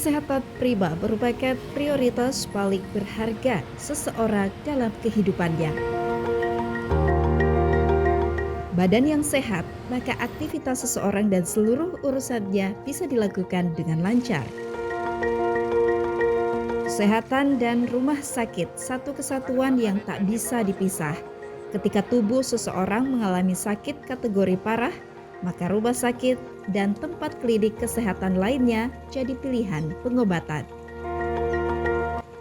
Kesehatan prima merupakan prioritas paling berharga seseorang dalam kehidupannya. Badan yang sehat, maka aktivitas seseorang dan seluruh urusannya bisa dilakukan dengan lancar. Kesehatan dan rumah sakit satu kesatuan yang tak bisa dipisah. Ketika tubuh seseorang mengalami sakit kategori parah, maka rumah sakit dan tempat klinik kesehatan lainnya jadi pilihan pengobatan.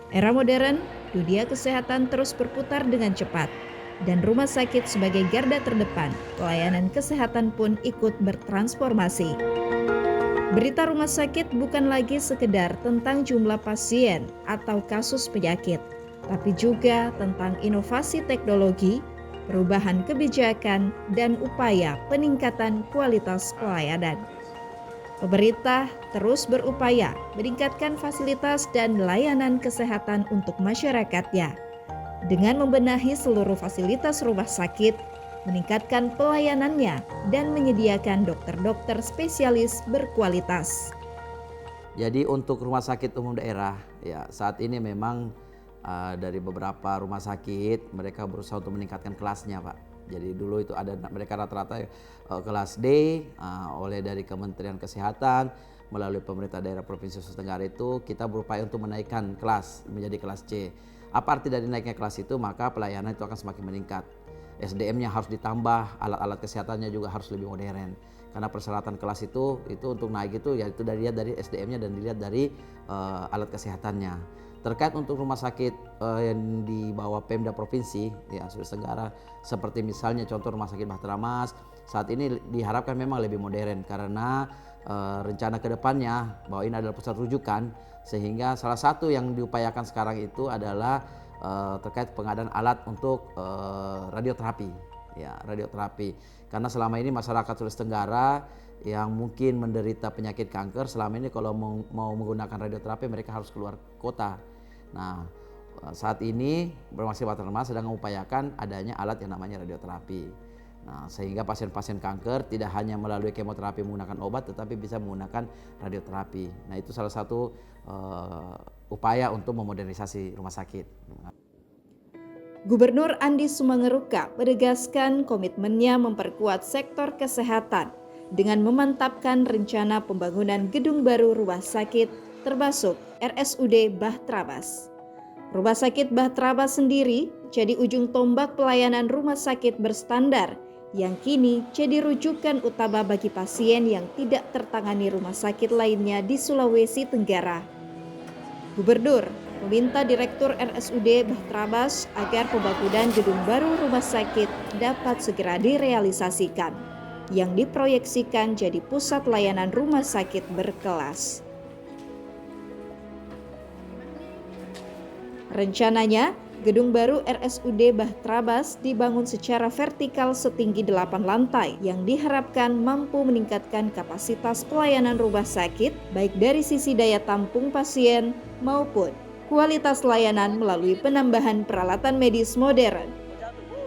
Era modern, dunia kesehatan terus berputar dengan cepat, dan rumah sakit sebagai garda terdepan, pelayanan kesehatan pun ikut bertransformasi. Berita rumah sakit bukan lagi sekedar tentang jumlah pasien atau kasus penyakit, tapi juga tentang inovasi teknologi, perubahan kebijakan, dan upaya peningkatan kualitas pelayanan. Pemerintah terus berupaya meningkatkan fasilitas dan layanan kesehatan untuk masyarakatnya dengan membenahi seluruh fasilitas rumah sakit, meningkatkan pelayanannya, dan menyediakan dokter-dokter spesialis berkualitas. Jadi untuk rumah sakit umum daerah, ya saat ini memang dari beberapa rumah sakit mereka berusaha untuk meningkatkan kelasnya, Pak. Jadi dulu itu ada mereka rata-rata kelas D oleh dari Kementerian Kesehatan melalui pemerintah daerah Provinsi Sulawesi Tenggara itu kita berupaya untuk menaikkan kelas menjadi kelas C. Apa arti dari naiknya kelas itu? Maka pelayanan itu akan semakin meningkat. SDM-nya harus ditambah, alat-alat kesehatannya juga harus lebih modern. Karena persyaratan kelas itu untuk naik itu yaitu dilihat dari SDM-nya dan dilihat dari alat kesehatannya. Terkait untuk rumah sakit yang di bawah Pemda Provinsi ya Sulawesi Tenggara seperti misalnya contoh Rumah Sakit Bahtera Mas saat ini diharapkan memang lebih modern karena rencana kedepannya bahwa ini adalah pusat rujukan sehingga salah satu yang diupayakan sekarang itu adalah terkait pengadaan alat untuk radioterapi ya radioterapi karena selama ini masyarakat Sulawesi Tenggara yang mungkin menderita penyakit kanker selama ini kalau mau menggunakan radioterapi mereka harus keluar kota. Nah saat ini Rumah Sakit Bahtera Mas sedang mengupayakan adanya alat yang namanya radioterapi. Nah sehingga pasien-pasien kanker tidak hanya melalui kemoterapi menggunakan obat tetapi bisa menggunakan radioterapi. Nah itu salah satu upaya untuk memodernisasi rumah sakit. Gubernur Andi Sumangeruka menegaskan komitmennya memperkuat sektor kesehatan dengan memantapkan rencana pembangunan gedung baru rumah sakit termasuk RSUD Bahtera Mas. Rumah sakit Bahtera Mas sendiri jadi ujung tombak pelayanan rumah sakit berstandar yang kini jadi rujukan utama bagi pasien yang tidak tertangani rumah sakit lainnya di Sulawesi Tenggara. Gubernur meminta Direktur RSUD Bahtera Mas agar pembangunan gedung baru rumah sakit dapat segera direalisasikan, yang diproyeksikan jadi pusat layanan rumah sakit berkelas. Rencananya, gedung baru RSUD Bahtera Mas dibangun secara vertikal setinggi 8 lantai yang diharapkan mampu meningkatkan kapasitas pelayanan rumah sakit baik dari sisi daya tampung pasien maupun kualitas layanan melalui penambahan peralatan medis modern.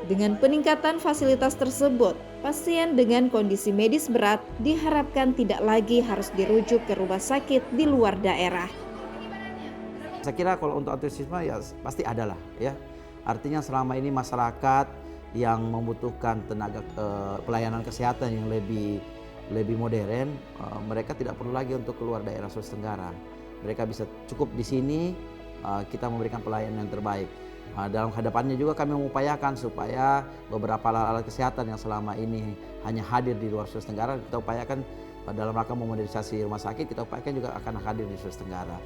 Dengan peningkatan fasilitas tersebut, pasien dengan kondisi medis berat diharapkan tidak lagi harus dirujuk ke rumah sakit di luar daerah. Saya kira kalau untuk antusiasme ya pasti ada lah ya. Artinya selama ini masyarakat yang membutuhkan tenaga pelayanan kesehatan yang lebih modern, mereka tidak perlu lagi untuk keluar daerah Sulawesi Tenggara. Mereka bisa cukup di sini, kita memberikan pelayanan yang terbaik. Dalam hadapannya juga kami mengupayakan supaya beberapa alat kesehatan yang selama ini hanya hadir di luar Sulawesi Tenggara, kita upayakan dalam rangka memodernisasi rumah sakit, kita upayakan juga akan hadir di Sulawesi Tenggara.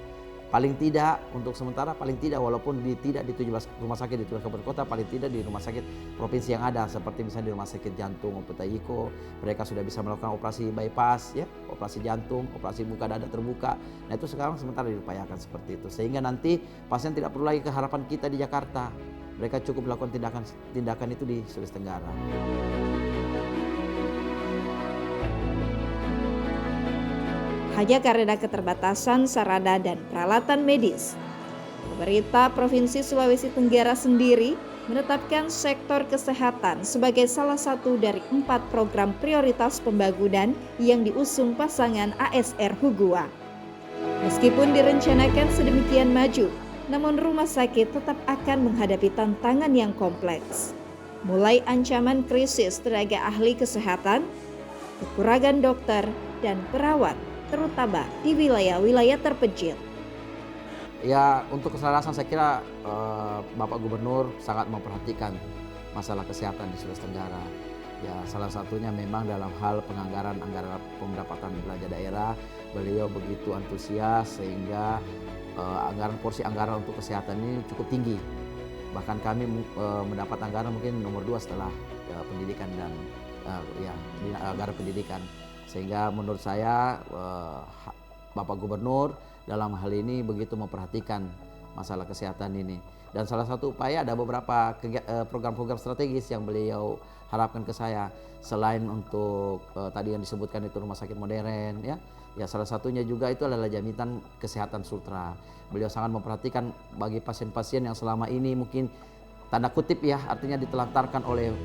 Paling tidak untuk sementara walaupun tidak di 17 rumah sakit di 17 kabupaten kota, paling tidak di rumah sakit provinsi yang ada seperti misalnya di rumah sakit jantung maupun Taiko mereka sudah bisa melakukan operasi bypass ya, operasi jantung, operasi buka dada terbuka. Nah itu sekarang sementara diupayakan seperti itu sehingga nanti pasien tidak perlu lagi ke harapan kita di Jakarta. Mereka cukup melakukan tindakan itu di Sulawesi Tenggara. Hanya karena keterbatasan sarana dan peralatan medis, pemerintah Provinsi Sulawesi Tenggara sendiri menetapkan sektor kesehatan sebagai salah satu dari 4 program prioritas pembangunan yang diusung pasangan ASR Hugua. Meskipun direncanakan sedemikian maju, namun rumah sakit tetap akan menghadapi tantangan yang kompleks. Mulai ancaman krisis tenaga ahli kesehatan, kekurangan dokter dan perawat, terutama di wilayah-wilayah terpencil. Ya, untuk keselarasan saya kira Bapak Gubernur sangat memperhatikan masalah kesehatan di Sulawesi Tenggara. Ya, salah satunya memang dalam hal anggaran pendapatan belanja daerah, beliau begitu antusias sehingga porsi anggaran untuk kesehatan ini cukup tinggi. Bahkan kami mendapat anggaran mungkin nomor 2 setelah pendidikan dan anggaran pendidikan. Sehingga menurut saya Bapak Gubernur dalam hal ini begitu memperhatikan masalah kesehatan ini. Dan salah satu upaya ada beberapa program-program strategis yang beliau harapkan ke saya. Selain untuk tadi yang disebutkan itu rumah sakit modern, ya salah satunya juga itu adalah jaminan kesehatan Sultra. Beliau sangat memperhatikan bagi pasien-pasien yang selama ini mungkin tanda kutip ya artinya ditelantarkan oleh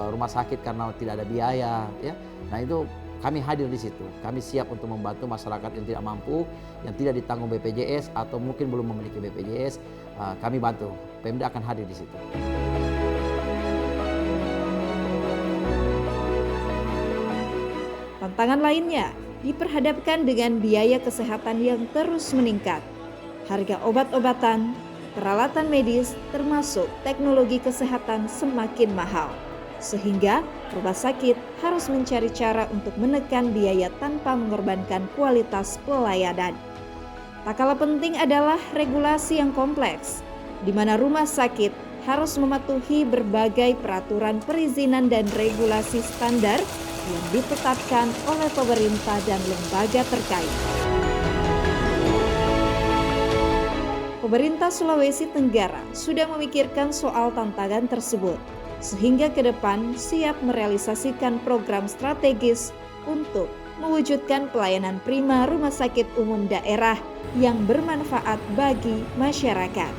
rumah sakit karena tidak ada biaya, ya. Nah itu kami hadir di situ. Kami siap untuk membantu masyarakat yang tidak mampu, yang tidak ditanggung BPJS atau mungkin belum memiliki BPJS. Kami bantu. Pemda akan hadir di situ. Tantangan lainnya diperhadapkan dengan biaya kesehatan yang terus meningkat. Harga obat-obatan, peralatan medis, termasuk teknologi kesehatan semakin mahal. Sehingga rumah sakit harus mencari cara untuk menekan biaya tanpa mengorbankan kualitas pelayanan. Tak kalah penting adalah regulasi yang kompleks, di mana rumah sakit harus mematuhi berbagai peraturan perizinan dan regulasi standar yang ditetapkan oleh pemerintah dan lembaga terkait. Pemerintah Sulawesi Tenggara sudah memikirkan soal tantangan tersebut, sehingga ke depan siap merealisasikan program strategis untuk mewujudkan pelayanan prima rumah sakit umum daerah yang bermanfaat bagi masyarakat.